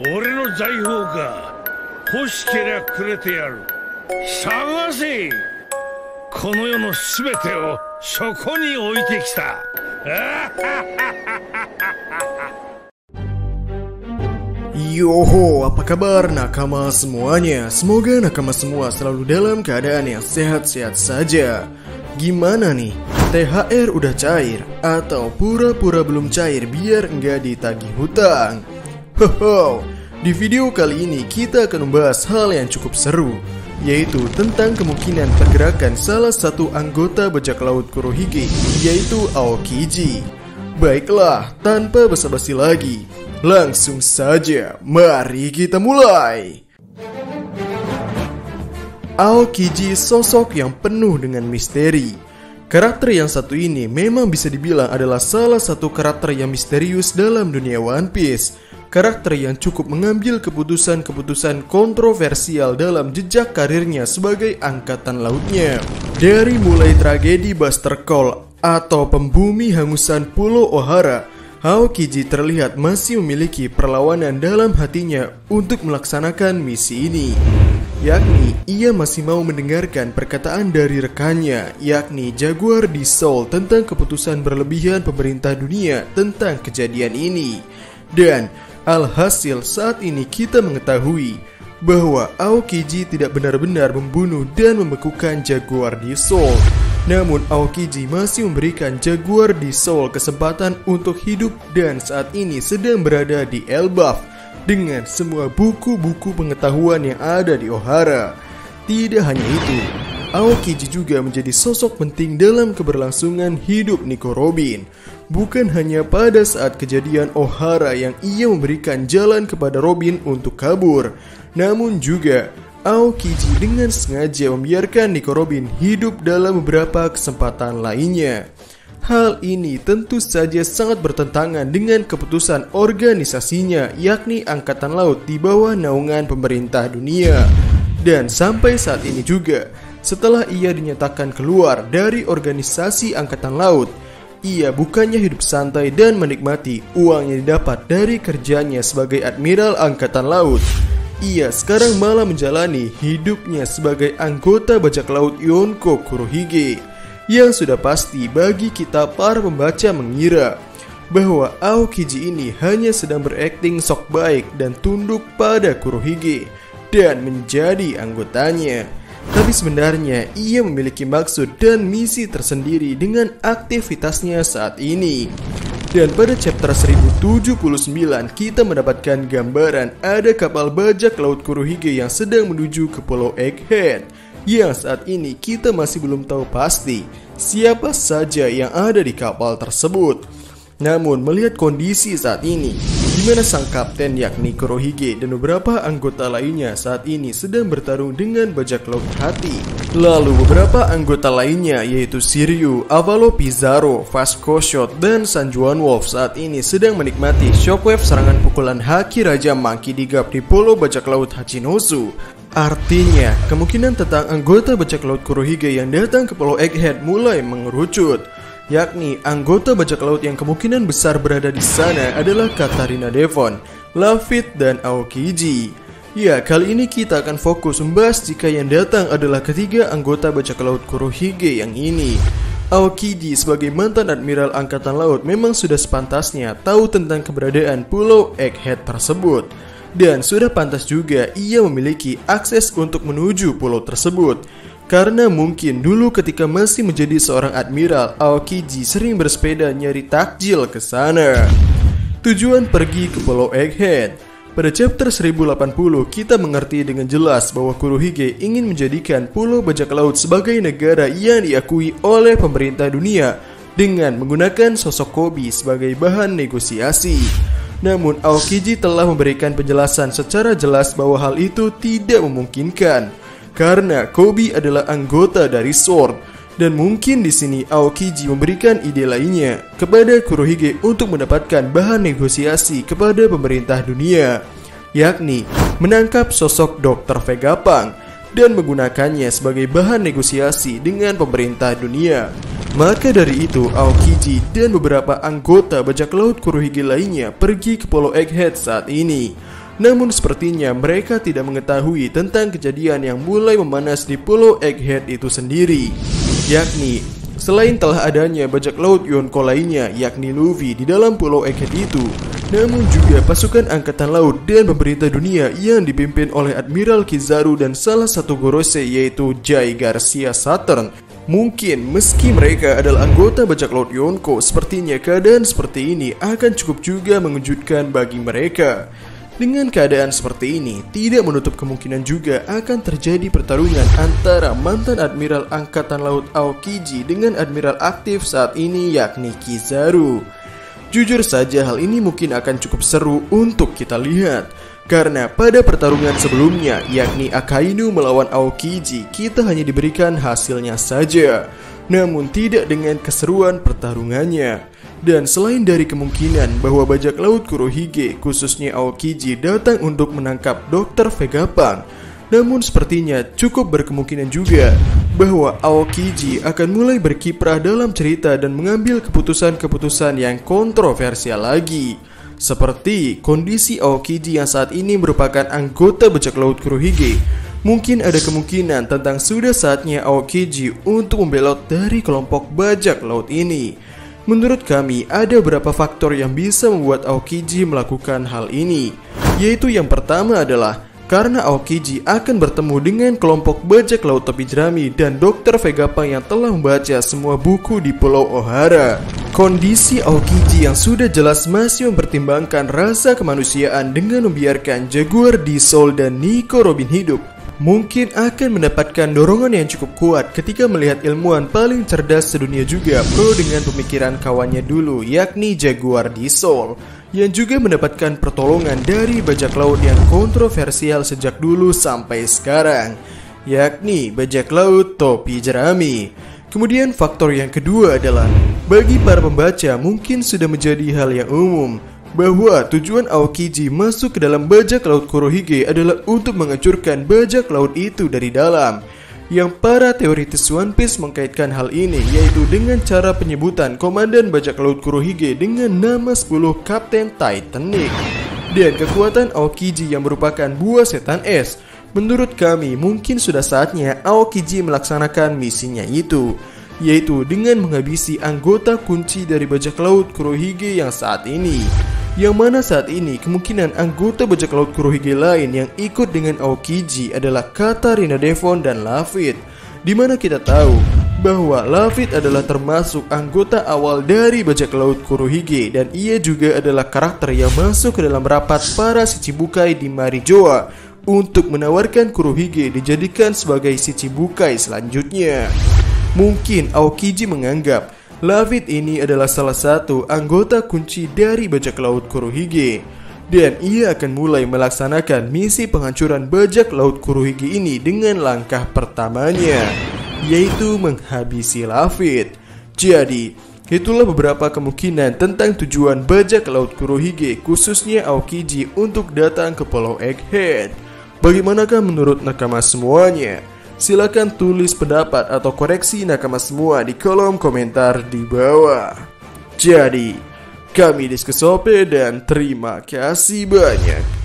俺の財宝か。欲しけりゃくれてやる。探せ。この世のすべてをそこに置いてきた。Yoho, apa kabar nakama semuanya? Semoga nakama semua selalu dalam keadaan yang sehat-sehat saja. Gimana nih? THR udah cair? Atau pura-pura belum cair biar nggak ditagih hutang? Hoho, di video kali ini kita akan membahas hal yang cukup seru, yaitu tentang kemungkinan pergerakan salah satu anggota bajak laut Kurohige, yaitu Aokiji. Baiklah, tanpa basa-basi lagi, langsung saja, mari kita mulai. Aokiji sosok yang penuh dengan misteri. Karakter yang satu ini memang bisa dibilang adalah salah satu karakter yang misterius dalam dunia One Piece. Karakter yang cukup mengambil keputusan-keputusan kontroversial dalam jejak karirnya sebagai angkatan lautnya. Dari mulai tragedi Buster Call atau pembumi hangusan Pulau Ohara, Aokiji terlihat masih memiliki perlawanan dalam hatinya untuk melaksanakan misi ini. Yakni, ia masih mau mendengarkan perkataan dari rekannya, yakni Jaguar di Soul, tentang keputusan berlebihan pemerintah dunia tentang kejadian ini. Dan alhasil saat ini kita mengetahui bahwa Aokiji tidak benar-benar membunuh dan membekukan Jaguar di Soul. Namun Aokiji masih memberikan Jaguar di Soul kesempatan untuk hidup dan saat ini sedang berada di Elbaf dengan semua buku-buku pengetahuan yang ada di Ohara. Tidak hanya itu, Aokiji juga menjadi sosok penting dalam keberlangsungan hidup Nico Robin. Bukan hanya pada saat kejadian Ohara yang ia memberikan jalan kepada Robin untuk kabur, namun juga Aokiji dengan sengaja membiarkan Nico Robin hidup dalam beberapa kesempatan lainnya. Hal ini tentu saja sangat bertentangan dengan keputusan organisasinya, yakni Angkatan Laut di bawah naungan pemerintah dunia. Dan sampai saat ini juga, setelah ia dinyatakan keluar dari organisasi Angkatan Laut, ia bukannya hidup santai dan menikmati uang yang didapat dari kerjanya sebagai Admiral Angkatan Laut. Ia sekarang malah menjalani hidupnya sebagai anggota bajak laut Yonko Kurohige. Yang sudah pasti bagi kita para pembaca mengira bahwa Aokiji ini hanya sedang berakting sok baik dan tunduk pada Kurohige dan menjadi anggotanya. Tapi sebenarnya ia memiliki maksud dan misi tersendiri dengan aktivitasnya saat ini. Dan pada chapter 1079 kita mendapatkan gambaran ada kapal bajak laut Kurohige yang sedang menuju ke Pulau Egghead, yang saat ini kita masih belum tahu pasti siapa saja yang ada di kapal tersebut. Namun melihat kondisi saat ini, di mana sang kapten yakni Kurohige dan beberapa anggota lainnya saat ini sedang bertarung dengan bajak laut hati. Lalu beberapa anggota lainnya yaitu Shiryu, Avalo Pizarro, Vasco Shot, dan Sanjuan Wolf saat ini sedang menikmati shockwave serangan pukulan haki Raja Monkey D. Gap di pulau bajak laut Hachinosu. Artinya, kemungkinan tentang anggota bajak laut Kurohige yang datang ke Pulau Egghead mulai mengerucut. Yakni anggota bajak laut yang kemungkinan besar berada di sana adalah Katarina Devon, Lafitte, dan Aokiji. Ya, kali ini kita akan fokus membahas jika yang datang adalah ketiga anggota bajak laut Kurohige yang ini. Aokiji sebagai mantan Admiral Angkatan Laut memang sudah sepantasnya tahu tentang keberadaan Pulau Egghead tersebut. Dan sudah pantas juga ia memiliki akses untuk menuju pulau tersebut. Karena mungkin dulu ketika masih menjadi seorang admiral, Aokiji sering bersepeda nyari takjil ke sana. Tujuan pergi ke Pulau Egghead. Pada chapter 1080 kita mengerti dengan jelas bahwa Kurohige ingin menjadikan pulau bajak laut sebagai negara yang diakui oleh pemerintah dunia dengan menggunakan sosok Koby sebagai bahan negosiasi. Namun Aokiji telah memberikan penjelasan secara jelas bahwa hal itu tidak memungkinkan karena Koby adalah anggota dari Sword. Dan mungkin di sini Aokiji memberikan ide lainnya kepada Kurohige untuk mendapatkan bahan negosiasi kepada pemerintah dunia, yakni menangkap sosok Dr. Vegapunk dan menggunakannya sebagai bahan negosiasi dengan pemerintah dunia. Maka dari itu Aokiji dan beberapa anggota bajak laut Kurohige lainnya pergi ke Pulau Egghead saat ini. Namun sepertinya mereka tidak mengetahui tentang kejadian yang mulai memanas di Pulau Egghead itu sendiri, yakni selain telah adanya bajak laut Yonko lainnya yakni Luffy di dalam Pulau Egghead itu, namun juga pasukan angkatan laut dan pemerintah dunia yang dipimpin oleh Admiral Kizaru dan salah satu Gorosei yaitu Jay Garcia Saturn. Mungkin meski mereka adalah anggota bajak laut Yonko, sepertinya keadaan seperti ini akan cukup juga mengejutkan bagi mereka. Dengan keadaan seperti ini, tidak menutup kemungkinan juga akan terjadi pertarungan antara mantan Admiral Angkatan Laut Aokiji dengan Admiral aktif saat ini yakni Kizaru. Jujur saja hal ini mungkin akan cukup seru untuk kita lihat, karena pada pertarungan sebelumnya yakni Akainu melawan Aokiji, kita hanya diberikan hasilnya saja, namun tidak dengan keseruan pertarungannya. Dan selain dari kemungkinan bahwa bajak laut Kurohige khususnya Aokiji datang untuk menangkap Dr. Vegapunk, namun sepertinya cukup berkemungkinan juga bahwa Aokiji akan mulai berkiprah dalam cerita dan mengambil keputusan-keputusan yang kontroversial lagi. Seperti kondisi Aokiji yang saat ini merupakan anggota bajak laut Kurohige, mungkin ada kemungkinan tentang sudah saatnya Aokiji untuk membelot dari kelompok bajak laut ini. Menurut kami, ada beberapa faktor yang bisa membuat Aokiji melakukan hal ini, yaitu yang pertama adalah karena Aokiji akan bertemu dengan kelompok bajak laut topi jerami dan Dr. Vegapunk yang telah membaca semua buku di Pulau Ohara. Kondisi Aokiji yang sudah jelas masih mempertimbangkan rasa kemanusiaan dengan membiarkan Jaguar D Soul dan Nico Robin hidup, mungkin akan mendapatkan dorongan yang cukup kuat ketika melihat ilmuwan paling cerdas sedunia juga pro dengan pemikiran kawannya dulu yakni Jaguar D Soul, yang juga mendapatkan pertolongan dari bajak laut yang kontroversial sejak dulu sampai sekarang, yakni bajak laut topi jerami. Kemudian faktor yang kedua adalah bagi para pembaca mungkin sudah menjadi hal yang umum bahwa tujuan Aokiji masuk ke dalam bajak laut Kurohige adalah untuk menghancurkan bajak laut itu dari dalam. Yang para teoritis One Piece mengkaitkan hal ini yaitu dengan cara penyebutan komandan bajak laut Kurohige dengan nama 10 Kapten Titanic dan kekuatan Aokiji yang merupakan buah setan es. Menurut kami mungkin sudah saatnya Aokiji melaksanakan misinya itu, yaitu dengan menghabisi anggota kunci dari bajak laut Kurohige yang saat ini. Yang mana saat ini kemungkinan anggota bajak laut Kurohige lain yang ikut dengan Aokiji adalah Katarina Devon dan Lafitte, dimana kita tahu bahwa Lafitte adalah termasuk anggota awal dari bajak laut Kurohige dan ia juga adalah karakter yang masuk ke dalam rapat para Shichibukai di Marijoa untuk menawarkan Kurohige dijadikan sebagai Shichibukai selanjutnya. Mungkin Aokiji menganggap Lafitte ini adalah salah satu anggota kunci dari bajak laut Kurohige, dan ia akan mulai melaksanakan misi penghancuran bajak laut Kurohige ini dengan langkah pertamanya, yaitu menghabisi Lafitte. Jadi, itulah beberapa kemungkinan tentang tujuan bajak laut Kurohige khususnya Aokiji untuk datang ke Pulau Egghead. Bagaimanakah menurut nakama semuanya? Silakan tulis pendapat atau koreksi nakama semua di kolom komentar di bawah. Jadi, kami Diskusope dan terima kasih banyak.